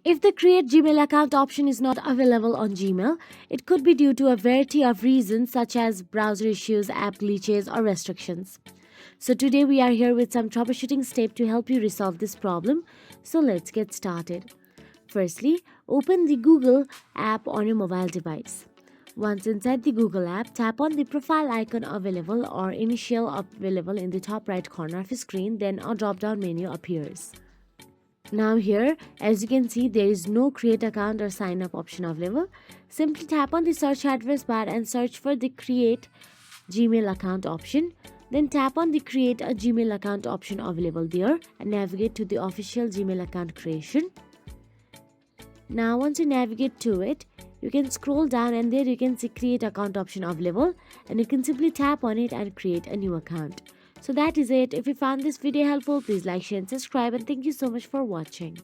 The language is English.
If the Create Gmail account option is not available on Gmail, it could be due to a variety of reasons such as browser issues, app glitches, or restrictions. So today we are here with some troubleshooting steps to help you resolve this problem. So let's get started. Firstly, open the Google app on your mobile device. Once inside the Google app, tap on the profile icon available or initial available in the top right corner of the screen, then a drop-down menu appears. Now here, as you can see, there is no create account or sign up option available. Simply tap on the search address bar and search for the create Gmail account option. Then tap on the create a Gmail account option available there and navigate to the official Gmail account creation. Now once you navigate to it, you can scroll down and there you can see create account option available and you can simply tap on it and create a new account. So that is it. If you found this video helpful, please like, share and subscribe, and thank you so much for watching.